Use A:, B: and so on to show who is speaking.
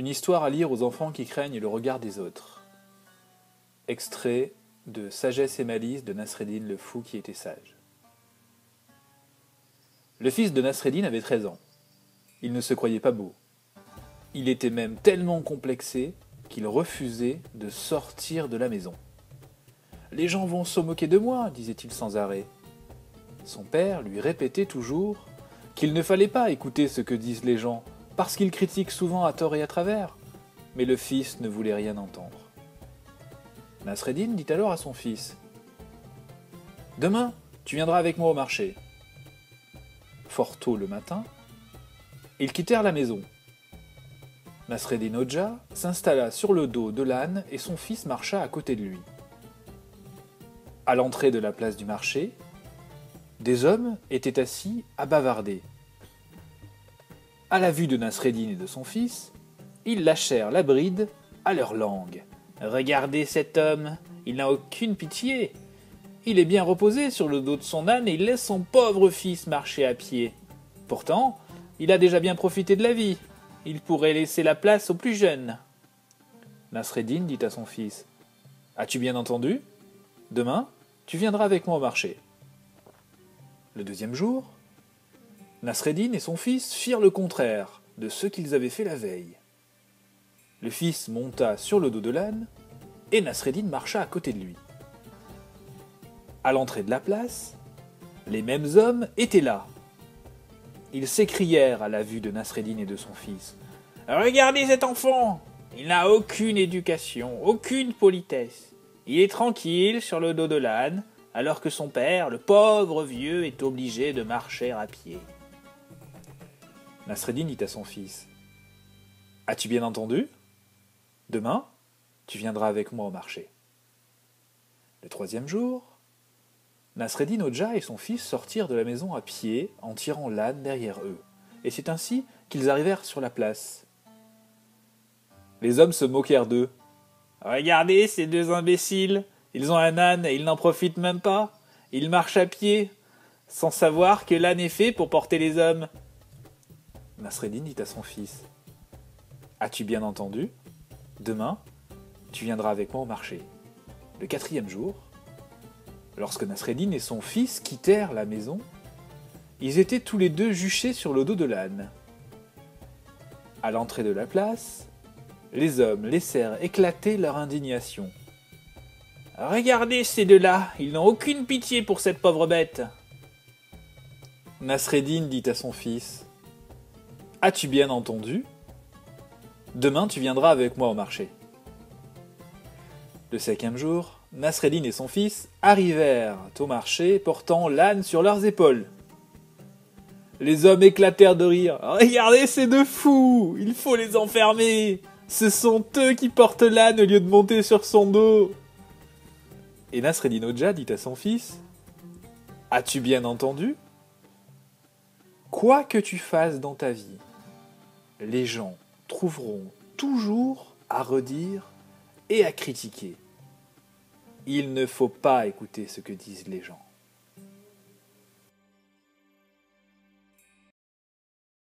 A: Une histoire à lire aux enfants qui craignent le regard des autres. Extrait de Sagesse et malice de Nasreddin le fou qui était sage. Le fils de Nasreddin avait 13 ans. Il ne se croyait pas beau. Il était même tellement complexé qu'il refusait de sortir de la maison. « Les gens vont se moquer de moi », disait-il sans arrêt. Son père lui répétait toujours qu'il ne fallait pas écouter ce que disent les gens, parce qu'ils critiquent souvent à tort et à travers. Mais le fils ne voulait rien entendre. Nasreddin dit alors à son fils « Demain, tu viendras avec moi au marché. » Fort tôt le matin, ils quittèrent la maison. Nasreddin Hodja s'installa sur le dos de l'âne et son fils marcha à côté de lui. À l'entrée de la place du marché, des hommes étaient assis à bavarder. À la vue de Nasreddin et de son fils, ils lâchèrent la bride à leur langue. « Regardez cet homme, il n'a aucune pitié. Il est bien reposé sur le dos de son âne et il laisse son pauvre fils marcher à pied. Pourtant, il a déjà bien profité de la vie. Il pourrait laisser la place aux plus jeunes. » Nasreddin dit à son fils « As-tu bien entendu ? Demain, tu viendras avec moi au marché. » Le deuxième jour, Nasreddin et son fils firent le contraire de ce qu'ils avaient fait la veille. Le fils monta sur le dos de l'âne et Nasreddin marcha à côté de lui. À l'entrée de la place, les mêmes hommes étaient là. Ils s'écrièrent à la vue de Nasreddin et de son fils. « Regardez cet enfant! Il n'a aucune éducation, aucune politesse. Il est tranquille sur le dos de l'âne, alors que son père, le pauvre vieux, est obligé de marcher à pied. » Nasreddin dit à son fils « As-tu bien entendu ? Demain, tu viendras avec moi au marché. » Le troisième jour, Nasreddin Hodja et son fils sortirent de la maison à pied en tirant l'âne derrière eux, et c'est ainsi qu'ils arrivèrent sur la place. Les hommes se moquèrent d'eux. « Regardez ces deux imbéciles, ils ont un âne et ils n'en profitent même pas. Ils marchent à pied, sans savoir que l'âne est fait pour porter les hommes. » Nasreddin dit à son fils « As-tu bien entendu ? Demain, tu viendras avec moi au marché. » Le quatrième jour, lorsque Nasreddin et son fils quittèrent la maison, ils étaient tous les deux juchés sur le dos de l'âne. À l'entrée de la place, les hommes laissèrent éclater leur indignation. « Regardez ces deux-là, ils n'ont aucune pitié pour cette pauvre bête. » Nasreddin dit à son fils « As-tu bien entendu ? Demain tu viendras avec moi au marché. » Le cinquième jour, Nasreddin et son fils arrivèrent au marché portant l'âne sur leurs épaules. Les hommes éclatèrent de rire. « Regardez ces deux fous, il faut les enfermer. Ce sont eux qui portent l'âne au lieu de monter sur son dos. » Et Nasreddin Hodja dit à son fils « As-tu bien entendu ? Quoi que tu fasses dans ta vie, les gens trouveront toujours à redire et à critiquer. Il ne faut pas écouter ce que disent les gens. »